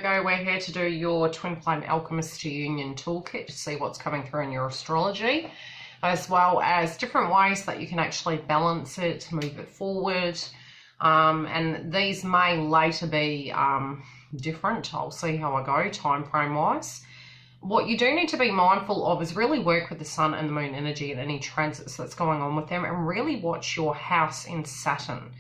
Virgo, we're here to do your Twin Flame Alchemist Union Toolkit to see what's coming through in your astrology, as well as different ways that you can actually balance it, move it forward. And these may later be different. I'll see how I go time frame wise. What you do need to be mindful of is really work with the sun and the moon energy and any transits that's going on with them, and really watch your house in Saturn.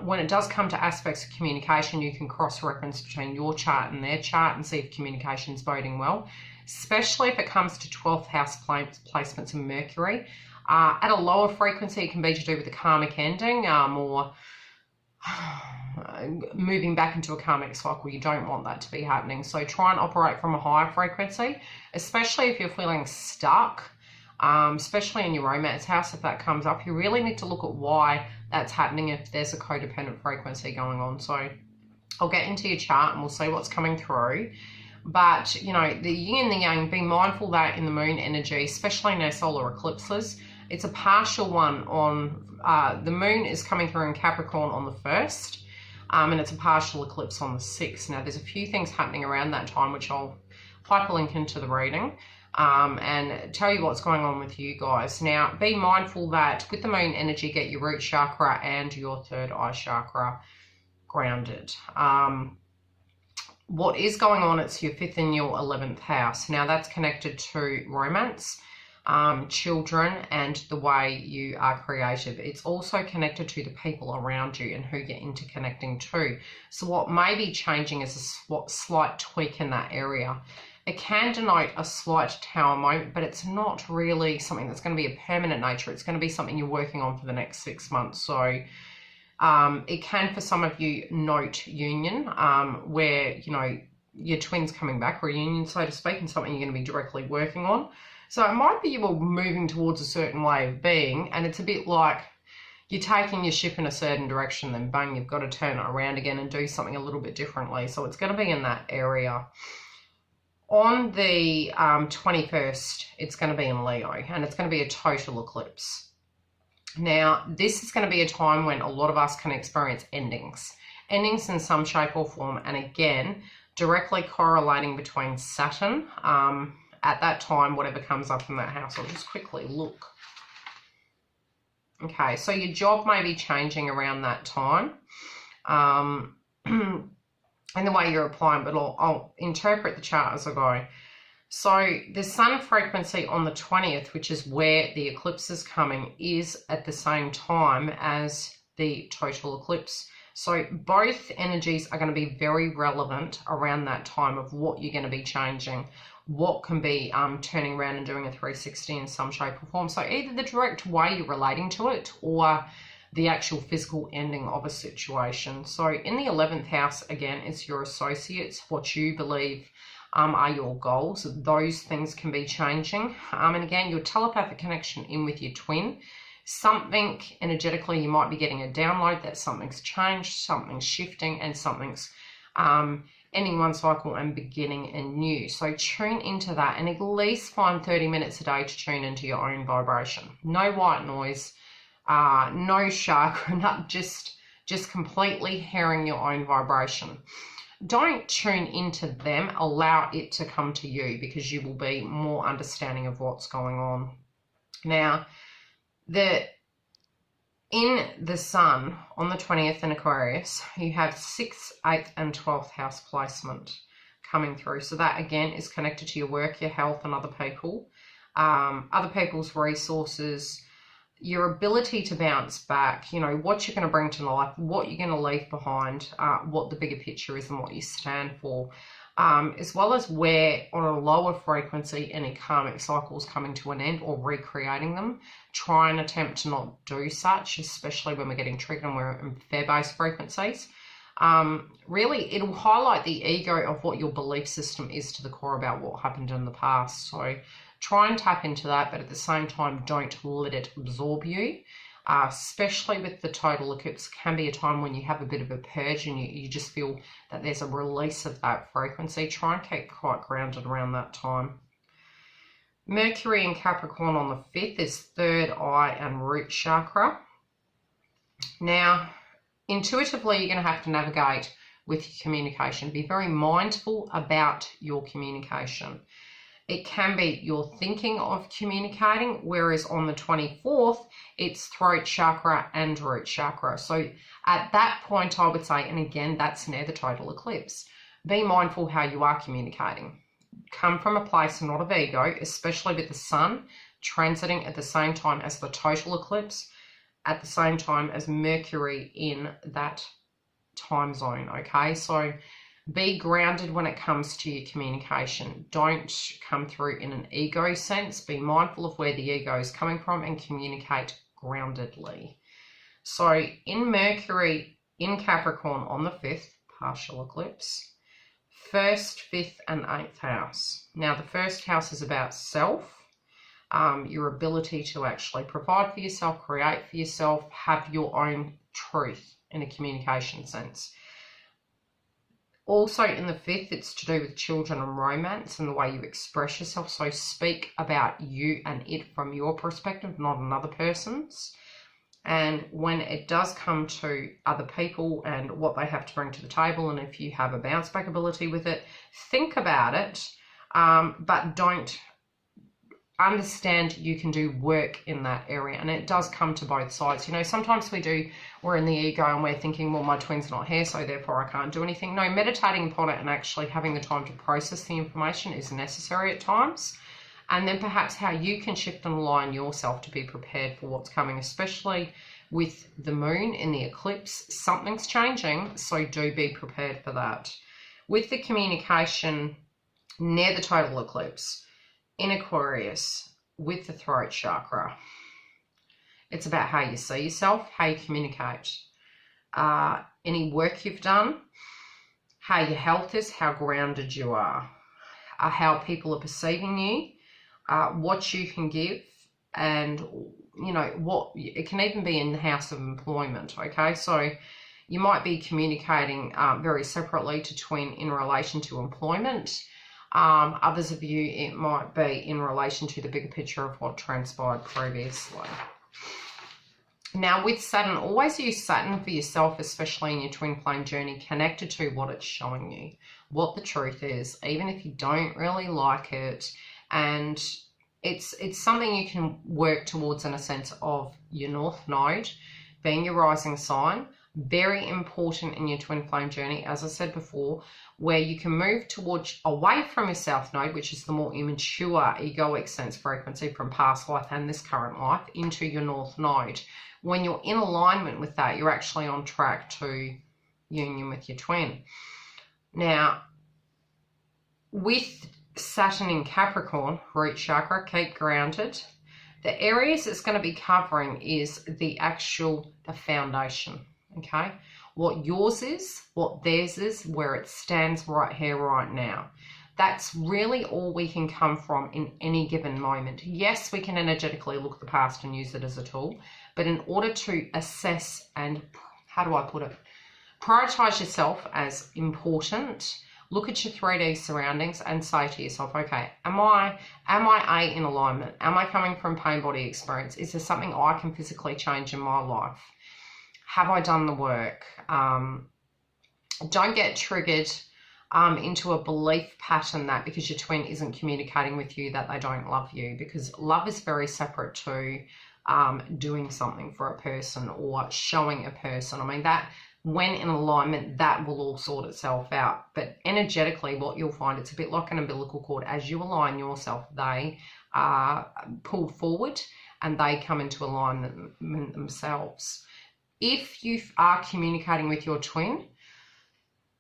When it does come to aspects of communication, you can cross-reference between your chart and their chart and see if communication's boding well, especially if it comes to 12th house placements in Mercury. At a lower frequency, it can be to do with the karmic ending or moving back into a karmic cycle. You don't want that to be happening. So try and operate from a higher frequency, especially if you're feeling stuck, especially in your romance house. If that comes up, you really need to look at why that's happening, if there's a codependent frequency going on. So I'll get into your chart and we'll see what's coming through. But, you know, the yin and the yang, be mindful that in the moon energy, especially in our solar eclipses, it's a partial one on, the moon is coming through in Capricorn on the 1st, and it's a partial eclipse on the 6th. Now, there's a few things happening around that time, which I'll hyperlink into the reading, and tell you what's going on with you guys. Now, be mindful that with the moon energy, get your root chakra and your third eye chakra grounded. What is going on, it's your 5th and your 11th house. Now, that's connected to romance, children, and the way you are creative. It's also connected to the people around you and who you're interconnecting to. So what may be changing is a slight tweak in that area. It can denote a slight tower moment, but it's not really something that's going to be a permanent nature. It's going to be something you're working on for the next 6 months. So it can, for some of you, note union, where, you know, your twins coming back, reunion, so to speak, and something you're going to be directly working on. So it might be you were moving towards a certain way of being, and it's a bit like you're taking your ship in a certain direction, then bang, you've got to turn it around again and do something a little bit differently. So it's going to be in that area. On the 21st, it's going to be in Leo, and it's going to be a total eclipse. Now, this is going to be a time when a lot of us can experience endings in some shape or form, and again, directly correlating between Saturn, at that time, whatever comes up in that house. I'll just quickly look. Okay, so your job may be changing around that time. And the way you're applying, but I'll interpret the chart as I go. So the sun frequency on the 20th, which is where the eclipse is coming, is at the same time as the total eclipse. So both energies are going to be very relevant around that time of what you're going to be changing, what can be turning around and doing a 360 in some shape or form. So either the direct way you're relating to it or the actual physical ending of a situation. So in the 11th house, again, it's your associates, what you believe are your goals. Those things can be changing. And again, your telepathic connection in with your twin. Something energetically, you might be getting a download that something's changed, something's shifting, and something's ending one cycle and beginning a new. So tune into that, and at least find 30 minutes a day to tune into your own vibration. No white noise. No chakra, not just completely hearing your own vibration. Don't tune into them, allow it to come to you, because you will be more understanding of what's going on. Now, in the sun on the 20th in Aquarius, you have 6th, 8th and 12th house placement coming through. So that again is connected to your work, your health and other people, other people's resources, your ability to bounce back, you know, what you're going to bring to life, what you're going to leave behind, what the bigger picture is and what you stand for, as well as where on a lower frequency any karmic cycles coming to an end or recreating them. Try and attempt to not do such, especially when we're getting triggered and we're in fair-based frequencies. Really, it'll highlight the ego of what your belief system is to the core about what happened in the past. So try and tap into that, but at the same time, don't let it absorb you. Especially with the total eclipse, can be a time when you have a bit of a purge and you just feel that there's a release of that frequency. Try and keep quite grounded around that time. Mercury in Capricorn on the 5th is third eye and root chakra. Now, intuitively, you're going to have to navigate with your communication. Be very mindful about your communication. It can be you're thinking of communicating, whereas on the 24th, it's throat chakra and root chakra. So at that point, I would say, and again, that's near the total eclipse, be mindful how you are communicating. Come from a place not of ego, especially with the sun transiting at the same time as the total eclipse, at the same time as Mercury in that time zone, okay? So be grounded when it comes to your communication. Don't come through in an ego sense. Be mindful of where the ego is coming from and communicate groundedly. So in Mercury in Capricorn on the 5th, partial eclipse, 1st, 5th and 8th house. Now the first house is about self, your ability to actually provide for yourself, create for yourself, have your own truth in a communication sense. Also in the 5th, it's to do with children and romance and the way you express yourself. So speak about you and it from your perspective, not another person's. And when it does come to other people and what they have to bring to the table, and if you have a bounce back ability with it, think about it, but don't understand you can do work in that area. And it does come to both sides. You know, sometimes we're in the ego and we're thinking, well, my twin's not here, so therefore I can't do anything. No, meditating upon it and actually having the time to process the information is necessary at times. And then perhaps how you can shift and align yourself to be prepared for what's coming, especially with the moon in the eclipse. Something's changing, so do be prepared for that. With the communication near the total eclipse, in Aquarius, with the throat chakra, it's about how you see yourself, how you communicate, any work you've done, how your health is, how grounded you are, how people are perceiving you, what you can give, and you know what it can even be in the house of employment. Okay, so you might be communicating very separately to twin in relation to employment. Others of you, it might be in relation to the bigger picture of what transpired previously. Now with Saturn, always use Saturn for yourself, especially in your twin flame journey, connected to what it's showing you, what the truth is, even if you don't really like it. And it's something you can work towards in a sense of your North Node being your rising sign. Very important in your twin flame journey, as I said before, where you can move towards away from your South Node, which is the more immature egoic sense frequency from past life and this current life, into your North Node. When you're in alignment with that, you're actually on track to union with your twin. Now, with Saturn in Capricorn, root chakra, keep grounded. The areas it's going to be covering is the foundation, okay? What yours is, what theirs is, where it stands right here, right now. That's really all we can come from in any given moment. Yes, we can energetically look at the past and use it as a tool, but in order to assess and, how do I put it, prioritize yourself as important, look at your 3D surroundings and say to yourself, okay, am I in alignment? Am I coming from pain body experience? Is there something I can physically change in my life? Have I done the work? Don't get triggered into a belief pattern that because your twin isn't communicating with you that they don't love you, because love is very separate to doing something for a person or showing a person. I mean, that when in alignment, that will all sort itself out. But energetically, what you'll find, it's a bit like an umbilical cord. As you align yourself, they are pulled forward and they come into alignment themselves. If you are communicating with your twin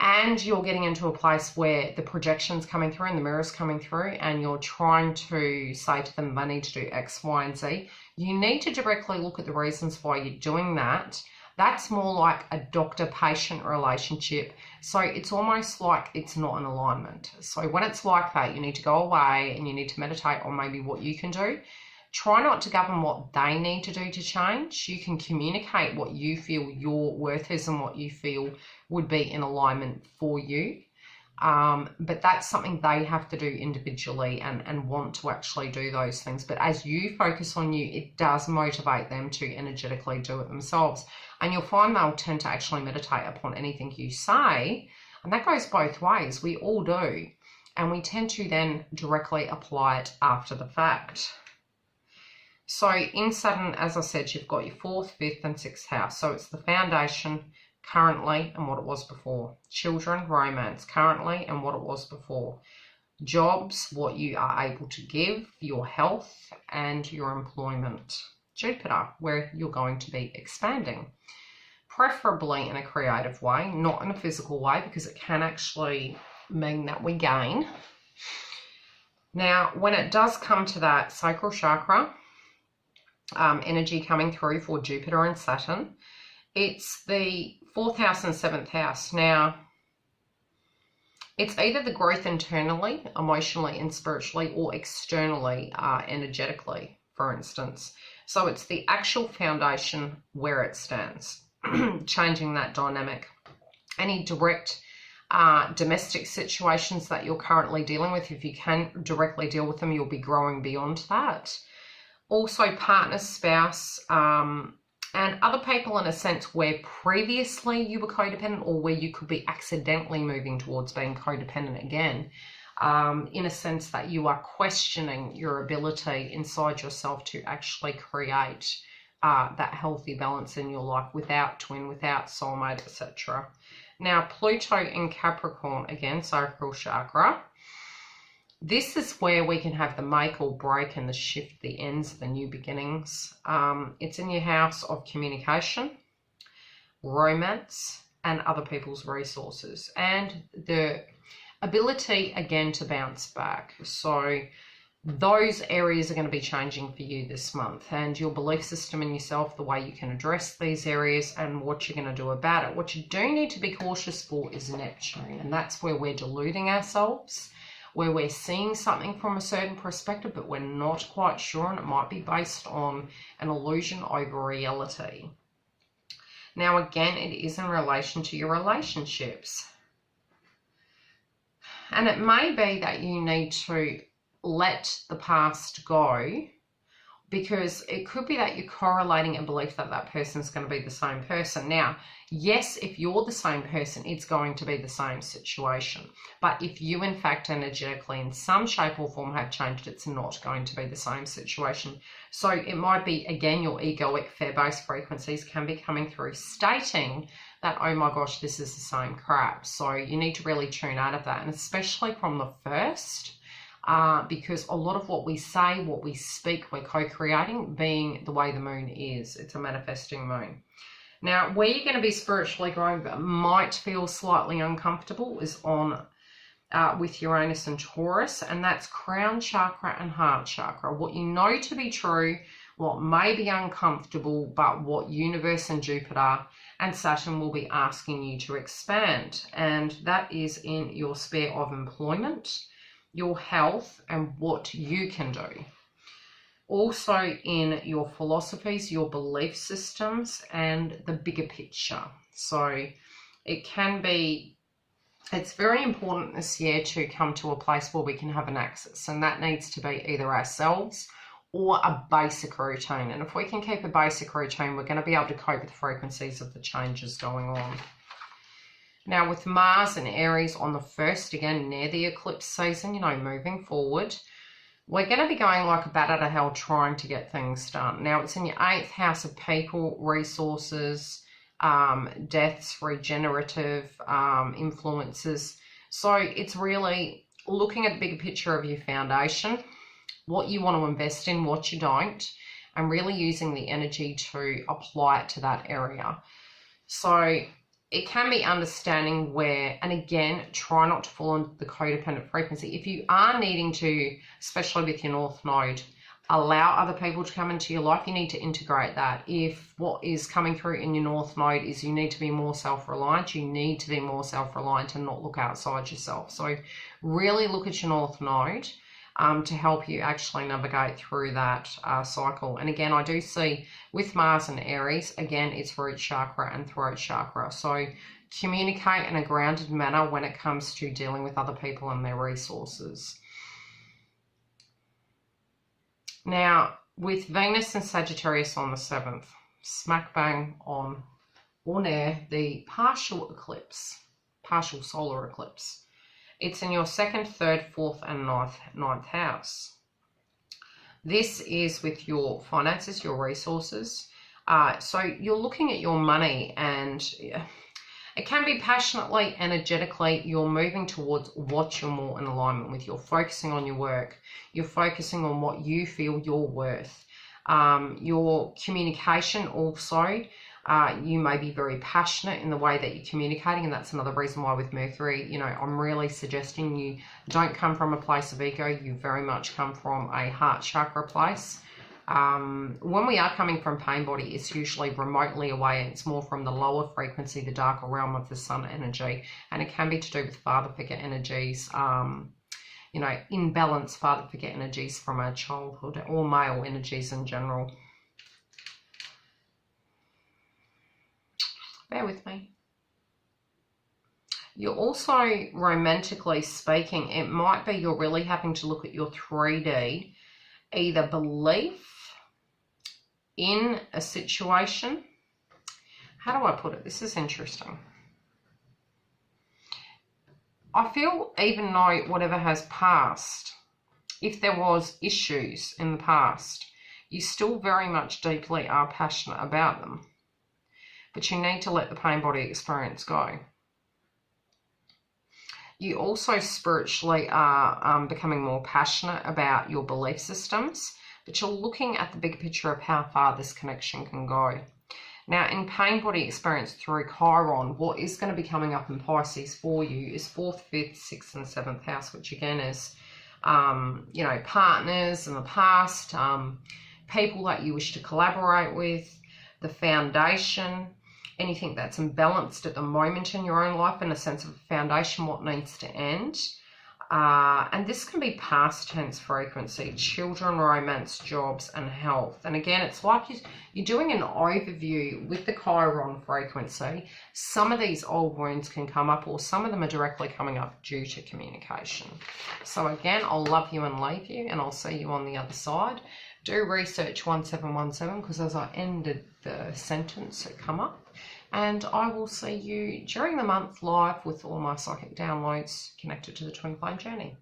and you're getting into a place where the projection's coming through and the mirror's coming through and you're trying to say to them they need to do X, Y, and Z, you need to directly look at the reasons why you're doing that. That's more like a doctor-patient relationship. So it's almost like it's not an alignment. So when it's like that, you need to go away and you need to meditate on maybe what you can do. Try not to govern what they need to do to change. You can communicate what you feel your worth is and what you feel would be in alignment for you. But that's something they have to do individually and want to actually do those things. But as you focus on you, it does motivate them to energetically do it themselves. And you'll find they'll tend to actually meditate upon anything you say. And that goes both ways. We all do. And we tend to then directly apply it after the fact. So in Saturn, as I said, you've got your 4th, 5th and 6th house. So it's the foundation currently and what it was before. Children, romance currently and what it was before. Jobs, what you are able to give, your health and your employment. Jupiter, where you're going to be expanding. Preferably in a creative way, not in a physical way, because it can actually mean that we gain. Now, when it does come to that sacral chakra, energy coming through for Jupiter and Saturn, it's the 4th house and 7th house. Now, it's either the growth internally, emotionally and spiritually, or externally, energetically, for instance. So it's the actual foundation where it stands, changing that dynamic. Any direct domestic situations that you're currently dealing with, if you can directly deal with them, you'll be growing beyond that. Also partner, spouse, and other people in a sense where previously you were codependent, or where you could be accidentally moving towards being codependent again, in a sense that you are questioning your ability inside yourself to actually create that healthy balance in your life without twin, without soulmate, etc. Now, Pluto in Capricorn, again, sacral chakra. This is where we can have the make or break and the shift, the ends, the new beginnings. It's in your house of communication, romance, and other people's resources. And the ability, again, to bounce back. So those areas are going to be changing for you this month. And your belief system in yourself, the way you can address these areas and what you're going to do about it. What you do need to be cautious for is Neptune. And that's where we're deluding ourselves, where we're seeing something from a certain perspective, but we're not quite sure, and it might be based on an illusion over reality. Now, again, it is in relation to your relationships. And it may be that you need to let the past go, because it could be that you're correlating a belief that that person's going to be the same person. Now, yes, if you're the same person, it's going to be the same situation. But if you, in fact, energetically in some shape or form have changed, it's not going to be the same situation. So it might be, again, your egoic fear-based frequencies can be coming through stating that, oh my gosh, this is the same crap. So you need to really tune out of that, and especially from the first, because a lot of what we say, what we speak, we're co-creating, being the way the moon is. It's a manifesting moon. Now, where you're going to be spiritually growing but might feel slightly uncomfortable is on with Uranus and Taurus, and that's crown chakra and heart chakra. What you know to be true, what may be uncomfortable, but what universe and Jupiter and Saturn will be asking you to expand. And that is in your sphere of employment, your health, and what you can do. Also in your philosophies, your belief systems, and the bigger picture. So it can be, it's very important this year to come to a place where we can have an axis, and that needs to be either ourselves or a basic routine. And if we can keep a basic routine, we're going to be able to cope with the frequencies of the changes going on. Now, with Mars and Aries on the 1st, again, near the eclipse season, you know, moving forward, we're going to be going like a bat out of hell trying to get things done. Now, it's in your 8th house of people, resources, deaths, regenerative influences. So it's really looking at the bigger picture of your foundation, what you want to invest in, what you don't, and really using the energy to apply it to that area. So it can be understanding where, and again, try not to fall into the codependent frequency. If you are needing to, especially with your North Node, allow other people to come into your life, you need to integrate that. If what is coming through in your North Node is you need to be more self-reliant, you need to be more self-reliant and not look outside yourself. So really look at your North Node to help you actually navigate through that cycle. And again, I do see with Mars and Aries, again, it's root chakra and throat chakra. So communicate in a grounded manner when it comes to dealing with other people and their resources. Now, with Venus and Sagittarius on the 7th, smack bang on or near the partial eclipse, partial solar eclipse. It's in your 2nd, 3rd, 4th, and ninth house. This is with your finances, your resources. So you're looking at your money, and it can be passionately, energetically, you're moving towards what you're more in alignment with. You're focusing on your work. You're focusing on what you feel you're worth. Your communication also, you may be very passionate in the way that you're communicating, and that's another reason why with Mercury, you know, I'm really suggesting you don't come from a place of ego. You very much come from a heart chakra place. When we are coming from pain body, it's usually remotely away. It's more from the lower frequency, the darker realm of the sun energy, and it can be to do with father figure energies, you know, imbalanced father figure energies from our childhood, or male energies in general. Bear with me. You're also, romantically speaking, it might be you're really having to look at your 3D, either belief in a situation. How do I put it? This is interesting. I feel even though whatever has passed, if there was issues in the past, you still very much deeply are passionate about them. But you need to let the pain body experience go. You also spiritually are becoming more passionate about your belief systems, but you're looking at the big picture of how far this connection can go. Now, in pain body experience through Chiron, what is going to be coming up in Pisces for you is 4th, 5th, 6th, and 7th house, which again is, you know, partners in the past, people that you wish to collaborate with, the foundation, anything that's imbalanced at the moment in your own life, in a sense of a foundation, what needs to end. And this can be past tense frequency, children, romance, jobs, and health. And again, it's like you're doing an overview with the Chiron frequency. Some of these old wounds can come up, or some of them are directly coming up due to communication. So again, I'll love you and leave you, and I'll see you on the other side. Do research 1717, because as I ended the sentence, it come up. And I will see you during the month live with all my psychic downloads connected to the Twin Flame journey.